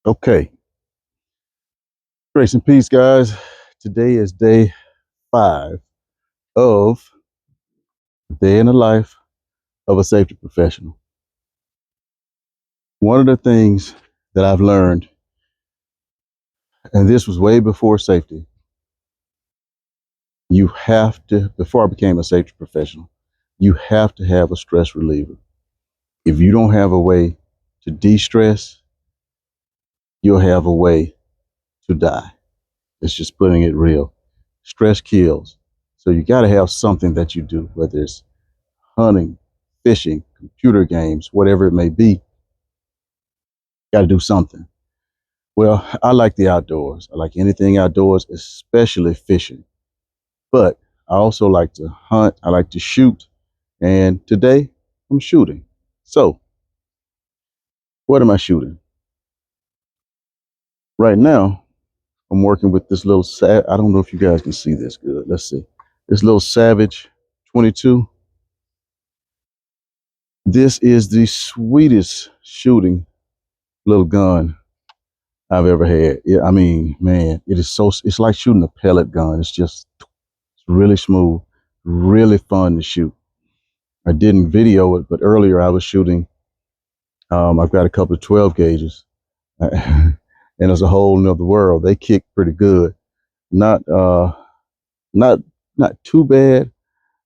Okay, grace and peace, guys. Today is day 5 of Day in the Life of a Safety Professional. One of the things that I've learned, and this was way before safety, you have to, before I became a safety professional, you have to have a stress reliever. If you don't have a way to de stress, you'll have a way to die. It's just putting it real. Stress kills. So you got to have something that you do, whether it's hunting, fishing, computer games, whatever it may be. Got to do something. Well, I like the outdoors. I like anything outdoors, especially fishing. But I also like to hunt. I like to shoot. And today I'm shooting. So, what am I shooting? Right now, I'm working with this little, I don't know if you guys can see this good. Let's see. This little Savage 22. This is the sweetest shooting little gun I've ever had. I mean, man, it's like shooting a pellet gun. It's really smooth, really fun to shoot. I didn't video it, but earlier I was shooting. I've got a couple of 12 gauges, and it's a whole nother world. They kick pretty good. Not, not, not too bad.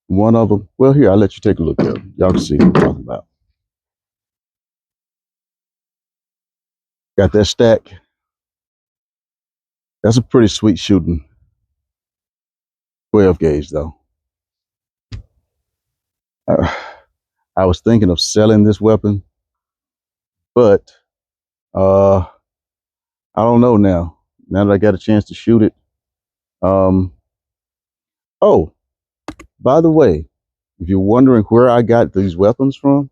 One of them. Well, here I'll let you take a look at them. Y'all can see what I'm talking about. Got that stack. That's a pretty sweet shooting 12 gauge though. Uh, I was thinking of selling this weapon, but uh, I don't know now. Now that I got a chance to shoot it. Um, oh, by the way, if you're wondering where I got these weapons from,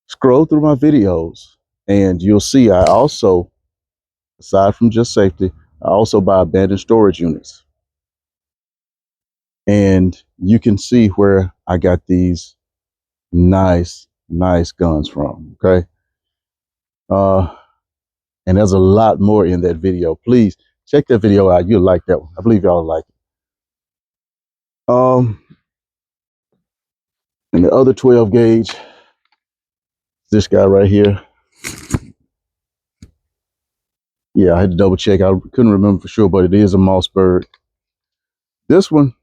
scroll through my videos and you'll see I also, aside from just safety, I also buy abandoned storage units. And you can see where I got these nice guns from. Okay. Uh, and there's a lot more in that video. Please check that video out. You'll like that one. I believe y'all like it. And the other 12 gauge, this guy right here. Yeah, I had to double check. I couldn't remember for sure, but it is a Mossberg. This one,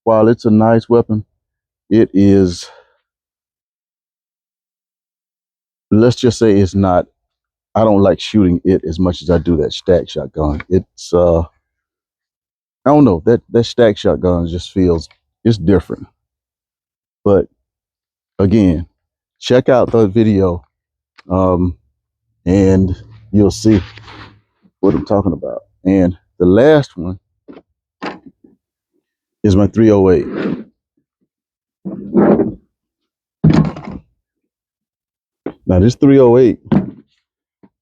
while it's a nice weapon, it is, let's just say it's not, I don't like shooting it as much as I do that stack shotgun. I don't know, that stack shotgun just feels, it's different. But again, check out the video um, and you'll see what I'm talking about. And the last one is my 308. Now this 308,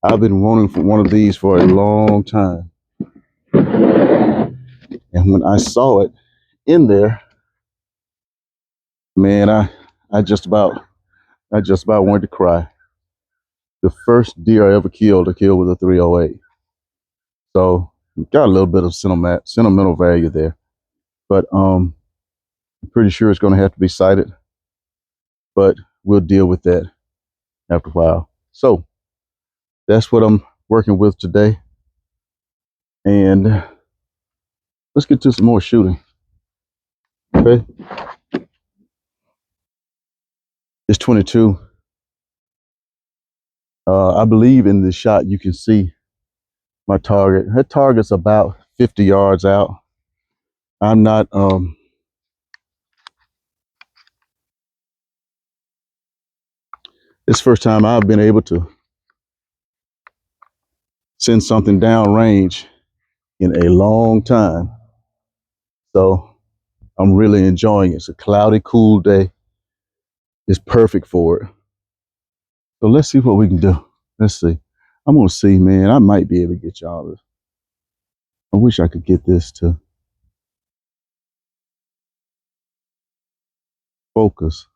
I've been wanting for one of these for a long time. And when I saw it in there, man, I just about wanted to cry. The first deer I ever killed, I killed with a 308. So got a little bit of sentimental value there. But I'm pretty sure it's gonna have to be sighted. But we'll deal with that after a while. So that's what I'm working with today. And let's get to some more shooting. Okay. It's 22. I believe in this shot you can see my target. That target's about 50 yards out. I'm not it's the first time I've been able to send something down range in a long time. So I'm really enjoying it. It's a cloudy, cool day. It's perfect for it. So let's see what we can do. Let's see. I'm gonna see, man. I might be able to get y'all this. I wish I could get this to focus.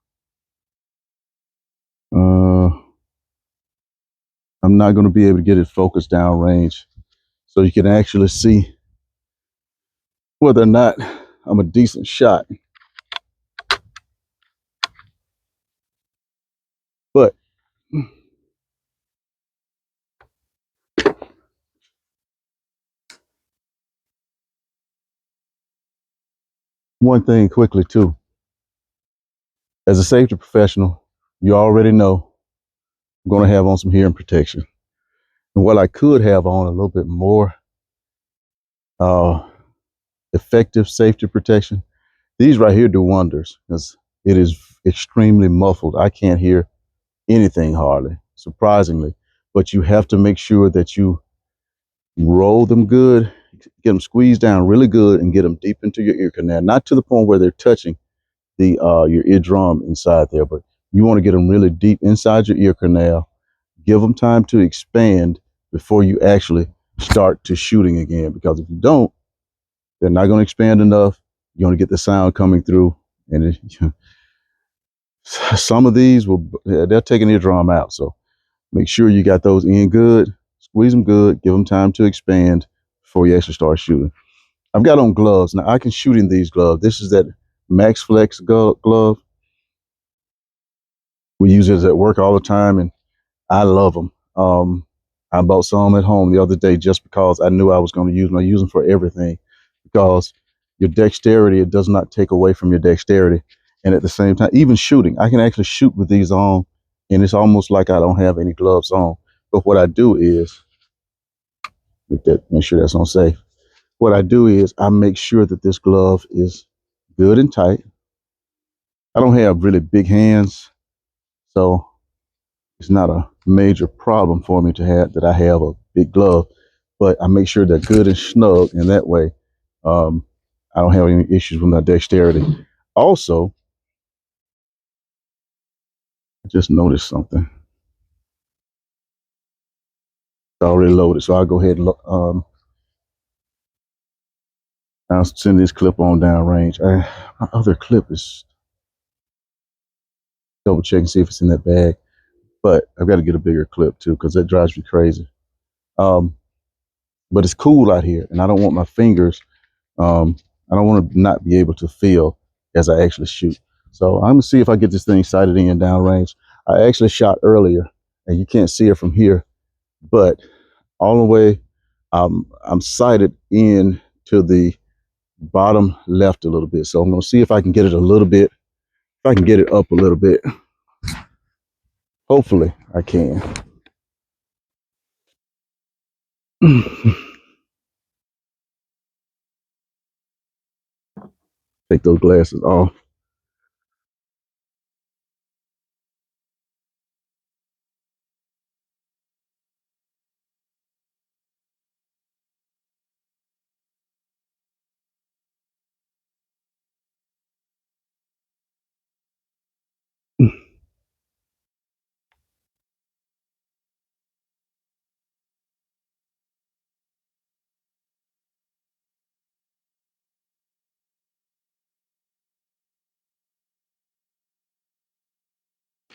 I'm I'm not going to be able to get it focused downrange, so you can actually see whether or not I'm a decent shot. But one thing quickly too, as a safety professional, you already know I'm going to have on some hearing protection. And what I could have on a little bit more uh, effective safety protection, these right here do wonders because it is extremely muffled. I can't hear anything hardly, surprisingly. But you have to make sure that you roll them good, get them squeezed down really good, and get them deep into your ear canal. Not to the point where they're touching the your eardrum inside there, but you want to get them really deep inside your ear canal. Give them time to expand before you actually start to shooting again. Because if you don't, they're not going to expand enough. You're going to get the sound coming through, and some of these they'll take an eardrum out. So make sure you got those in good, squeeze them good, give them time to expand before you actually start shooting. I've got on gloves. Now I can shoot in these gloves. This is that Max Flex glove. We use it at work all the time, and I love them. I bought some at home the other day just because I knew I was going to use them. I use them for everything because your dexterity, it does not take away from your dexterity. And at the same time, even shooting, I can actually shoot with these on, and it's almost like I don't have any gloves on. But what I do is, make sure that's on safe. What I do is I make sure that this glove is good and tight. I don't have really big hands, so it's not a major problem for me to have that I have a big glove, but I make sure they're good and snug, and that way I don't have any issues with my dexterity. Also, I just noticed something. It's already loaded, so I'll go ahead and I'll send this clip on down range. My other clip is double check and see if it's in that bag, but I've got to get a bigger clip too because that drives me crazy. Um, but it's cool out here, and I don't want my fingers. Um, I don't want to not be able to feel as I actually shoot. So I'm gonna see if I get this thing sighted in downrange. I actually shot earlier, and you can't see it from here, but all the way, I'm sighted in to the bottom left a little bit. So I'm gonna see if I can get it a little bit. If I can get it up a little bit, hopefully I can. Take those glasses off.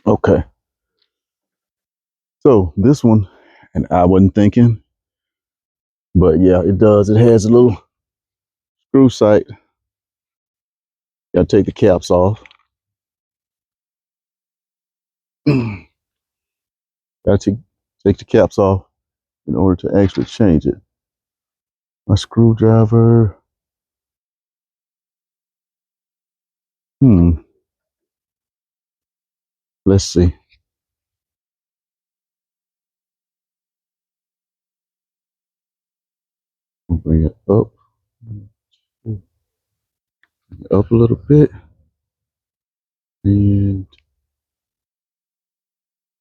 Okay, so this one, and I wasn't thinking, but yeah, it does. It has a little screw sight. Gotta take the caps off. Gotta take the caps off in order to actually change it. My screwdriver. Hmm. Let's see. I'll bring it up a little bit, and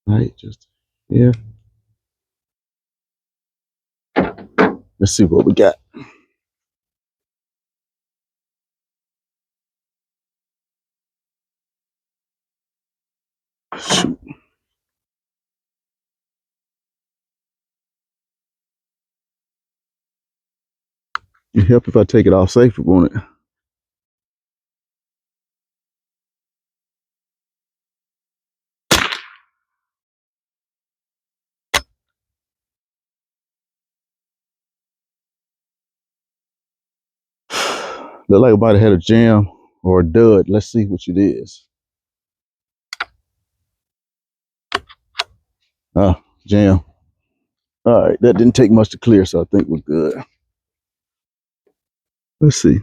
right, just here. Let's see what we got. Shoot. It help if I take it off safe, won't it? Look like somebody had a jam or a dud. Let's see what it is. Jam. All right, that didn't take much to clear, so I think we're good. Let's see.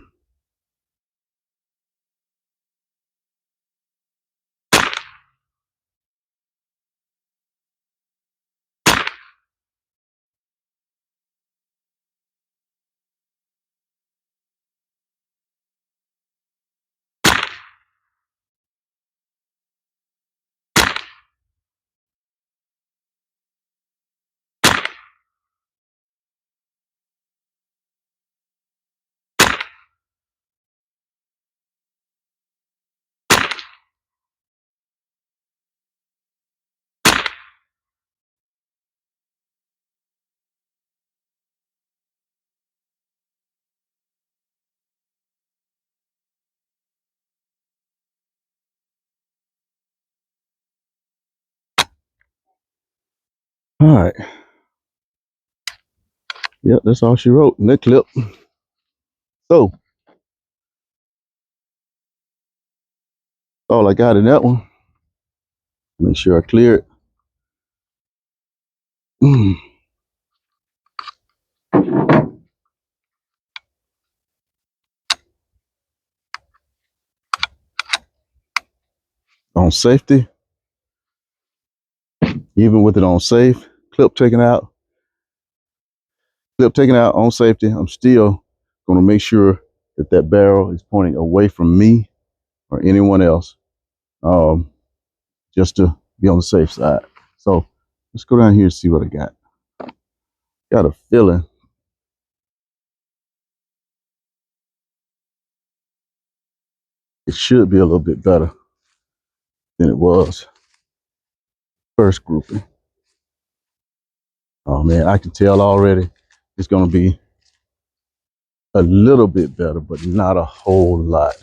All right. Yep, that's all she wrote in that clip. So, all I got in that one. Make sure I clear it. On safety, even with it on safe, clip taken out on safety, I'm still going to make sure that that barrel is pointing away from me or anyone else, just to be on the safe side. So let's go down here and see what I got. Got a feeling it should be a little bit better than it was first grouping. Oh man, I can tell already it's going to be a little bit better, but not a whole lot.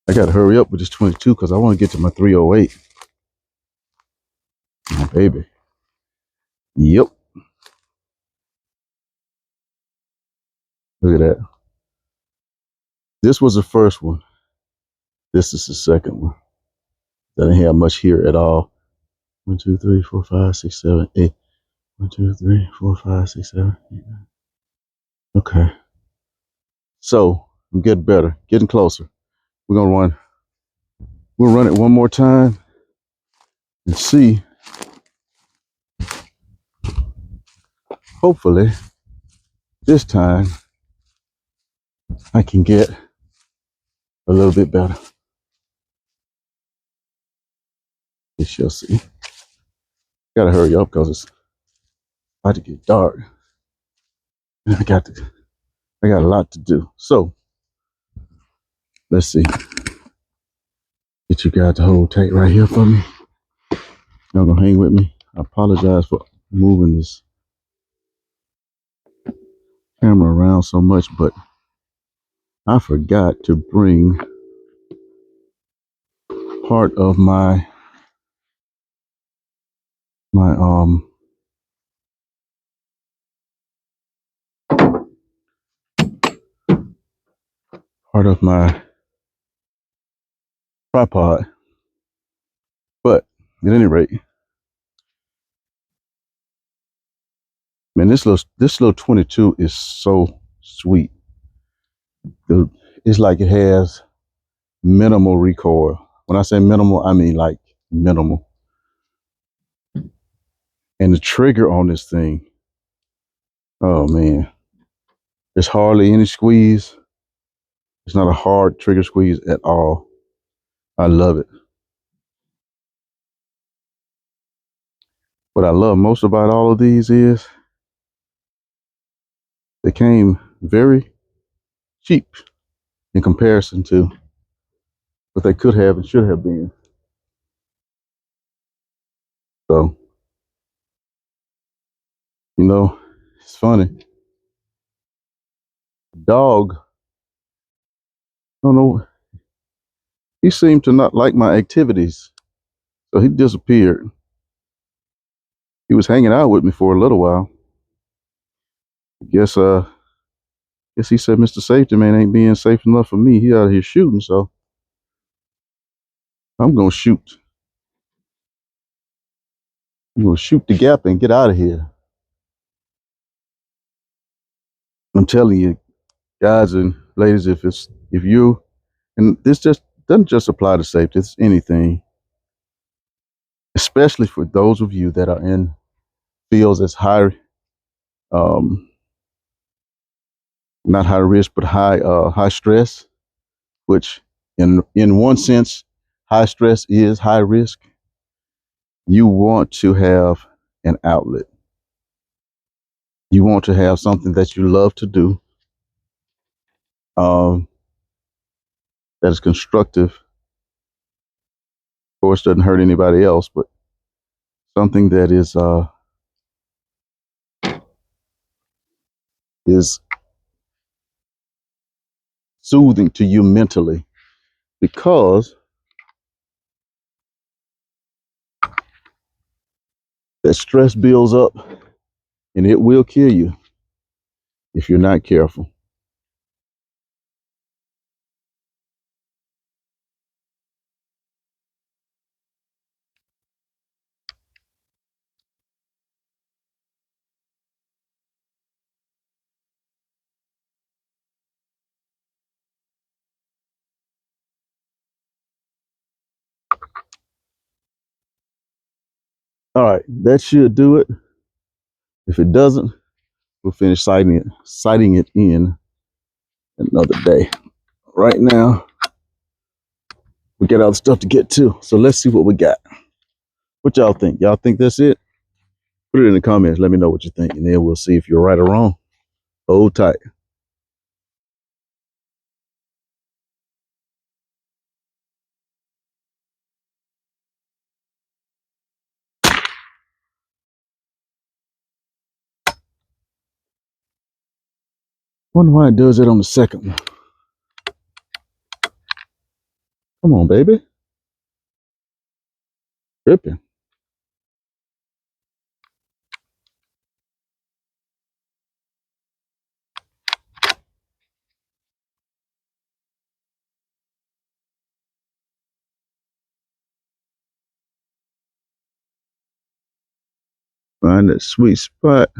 I got to hurry up with this 22 because I want to get to my 308. Oh, baby. Yep. Look at that. This was the first one. This is the second one. I didn't have much here at all. 1, 2, 3, 4, 5, 6, 7, 8. 1, 2, 3, 4, 5, 6, 7, 8, 9. Okay. So I'm getting better, getting closer. We'll run it one more time and see. Hopefully, this time I can get a little bit better. We shall see. Gotta hurry up because it's about to get dark. And I got a lot to do. So let's see. Get you guys to hold tight right here for me. Y'all gonna hang with me. I apologize for moving this camera around so much, but I forgot to bring part of my part of my tripod. But at any rate, man, this little 22 is so sweet. It's like it has minimal recoil. When I say minimal, I mean like minimal. And the trigger on this thing, oh man, there's hardly any squeeze. It's not a hard trigger squeeze at all. I love it. What I love most about all of these is they came very cheap in comparison to what they could have and should have been. So, you know, it's funny. Dog, I don't know, he seemed to not like my activities. So he disappeared. He was hanging out with me for a little while. I guess Guess he said Mr. Safety Man ain't being safe enough for me. He out here shooting, so I'm gonna shoot. I'm gonna shoot the gap and get out of here. I'm telling you, guys and ladies, if you, and this just doesn't just apply to safety, it's anything, especially for those of you that are in fields that's high, um, not high risk, but high stress, which in one sense, high stress is high risk. You want to have an outlet. You want to have something that you love to do, um, that is constructive. Of course, doesn't hurt anybody else, but something that is soothing to you mentally, because that stress builds up and it will kill you if you're not careful. All right, that should do it. If it doesn't, we'll finish citing it in another day. Right now, we got other stuff to get to, so let's see what we got. What y'all think? Y'all think that's it? Put it in the comments. Let me know what you think, and then we'll see if you're right or wrong. Hold tight. Wonder why it does it on the second one. Come on, baby. Tripping. Find that sweet spot.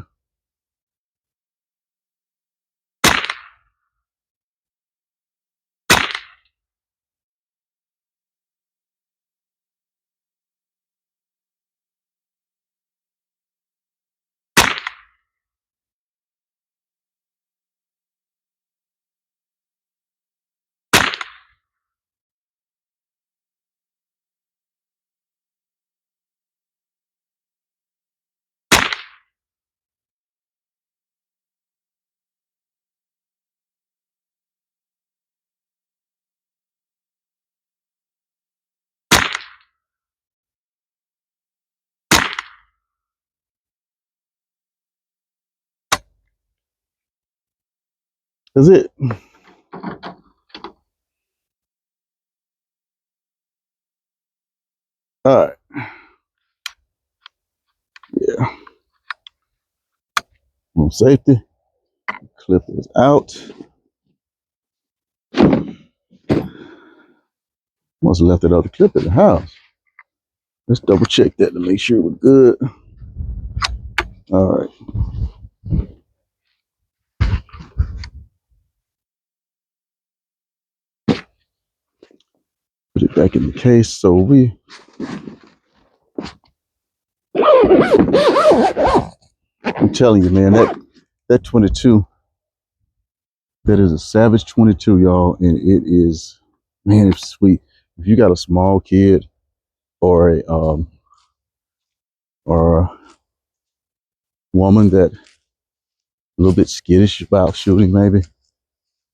That's it. All right. Yeah. On safety. Clip is out. Must have left that other clip at the house. Let's double check that to make sure we're good. All right. Put it back in the case. So I'm telling you, man, that 22, that is a Savage 22, y'all, and it is, man, it's sweet. If you got a small kid or a woman that a little bit skittish about shooting, maybe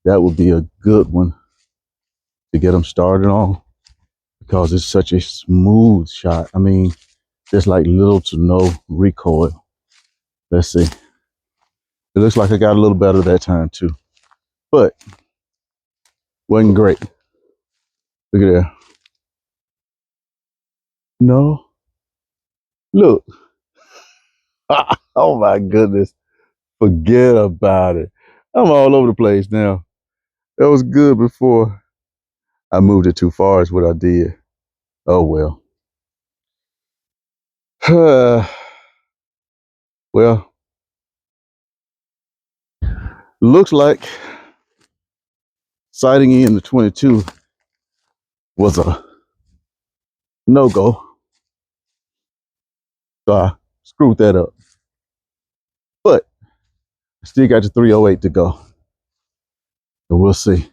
that would be a good one to get them started on, because it's such a smooth shot. I mean, there's like little to no recoil. Let's see. It looks like I got a little better that time too, but wasn't great. Look at that. No, look. Oh my goodness. Forget about it. I'm all over the place now. That was good before I moved it too far, is what I did. Oh well. Well, looks like sighting in the 22 was a no-go. So I screwed that up. But I still got the 308 to go. So we'll see.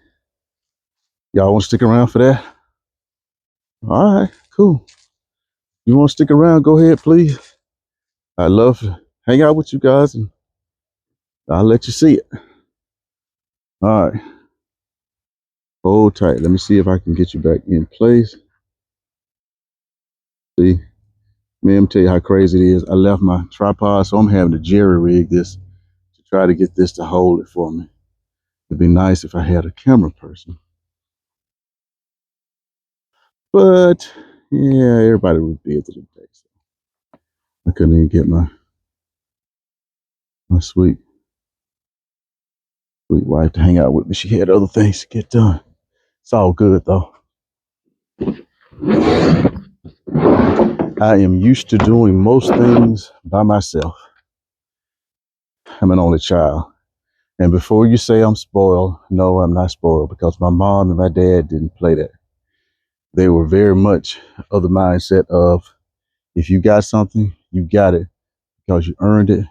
Y'all want to stick around for that? All right, cool. You want to stick around, go ahead, please. I love to hang out with you guys, and I'll let you see it. All right. Hold tight. Let me see if I can get you back in place. See, man, tell you how crazy it is. I left my tripod, so I'm having to jerry rig this to try to get this to hold it for me. It'd be nice if I had a camera person. But yeah, everybody was busy today, so I couldn't even get my sweet wife to hang out with me. She had other things to get done. It's all good though. I am used to doing most things by myself. I'm an only child. And before you say I'm spoiled, no, I'm not spoiled, because my mom and my dad didn't play that. They were very much of the mindset of, if you got something, you got it because you earned it.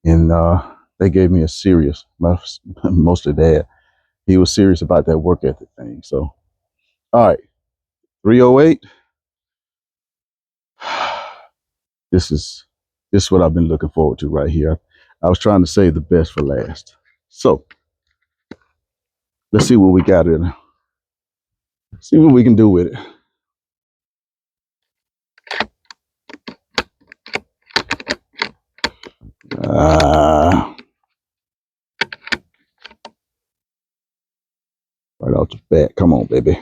And they gave me a serious, mostly dad. He was serious about that work ethic thing. So, all right, 308. This is what I've been looking forward to right here. I was trying to save the best for last. So let's see what we got in. See what we can do with it. Right off the bat. Come on, baby.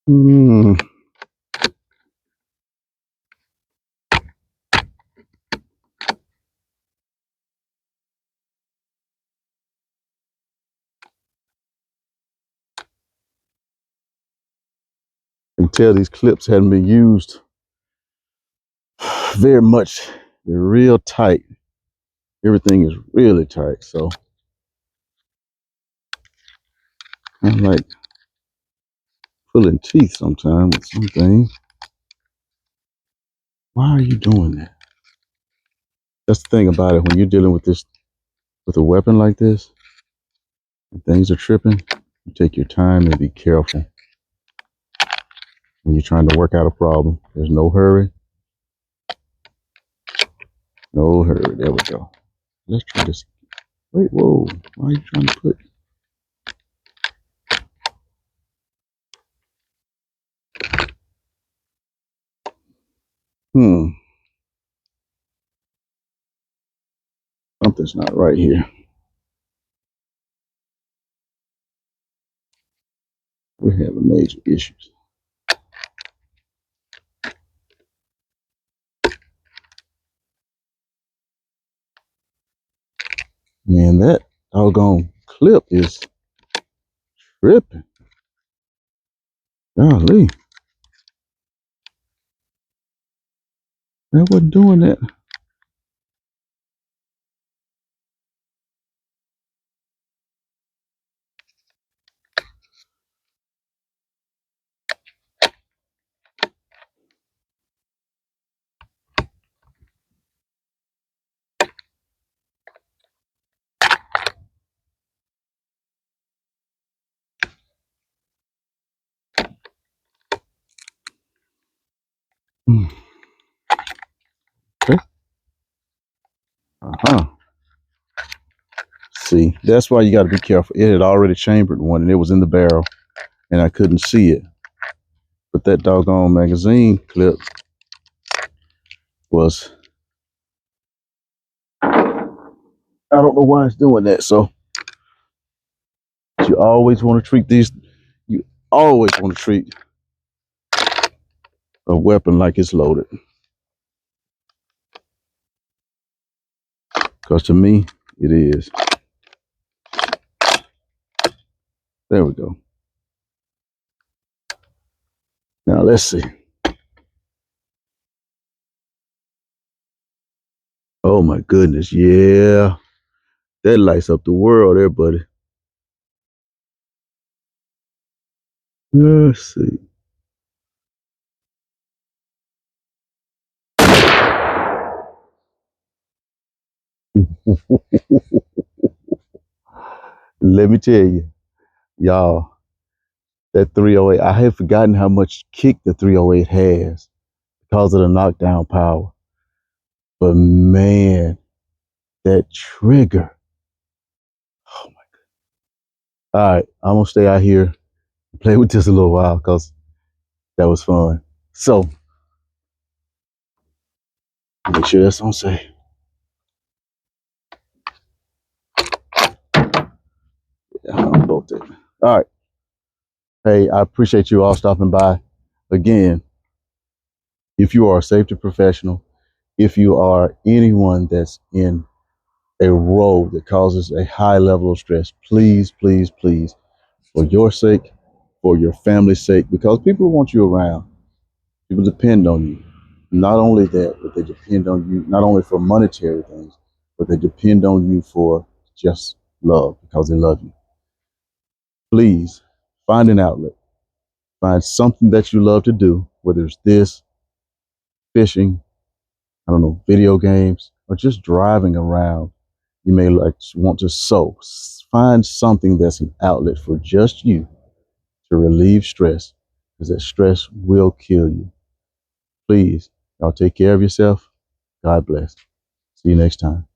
Hmm. I can tell these clips hadn't been used very much. They're real tight. Everything is really tight. So I'm like pulling teeth sometimes with something. Why are you doing that? That's the thing about it. When you're dealing with this, with a weapon like this, and things are tripping, you take your time and be careful. When you're trying to work out a problem, there's no hurry. No hurry. There we go. Let's try this. Wait, whoa. Why are you trying to put? Something's not right here. We're having major issues. Man, that doggone clip is tripping. Golly. That wasn't doing that. Okay. See, that's why you got to be careful. It had already chambered one, and it was in the barrel, and I couldn't see it. But that doggone magazine clip was, I don't know why it's doing that. So you always want to treat these, you always want to treat a weapon like it's loaded. Because to me, it is. There we go. Now let's see. Oh my goodness, yeah. That lights up the world there, buddy. Let's see. Let me tell you, y'all, that 308, I had forgotten how much kick the 308 has because of the knockdown power. But man, that trigger. Oh my. All right, I'm gonna stay out here and play with this a little while because that was fun. So make sure that's on safe. Yeah, I'm both there. All right. Hey, I appreciate you all stopping by. Again, if you are a safety professional, if you are anyone that's in a role that causes a high level of stress, please, please, please, for your sake, for your family's sake, because people want you around. People depend on you. Not only that, but they depend on you not only for monetary things, but they depend on you for just love because they love you. Please find an outlet. Find something that you love to do, whether it's this, fishing, I don't know, video games, or just driving around. You may like want to sew. Find something that's an outlet for just you to relieve stress, because that stress will kill you. Please, y'all take care of yourself. God bless. See you next time.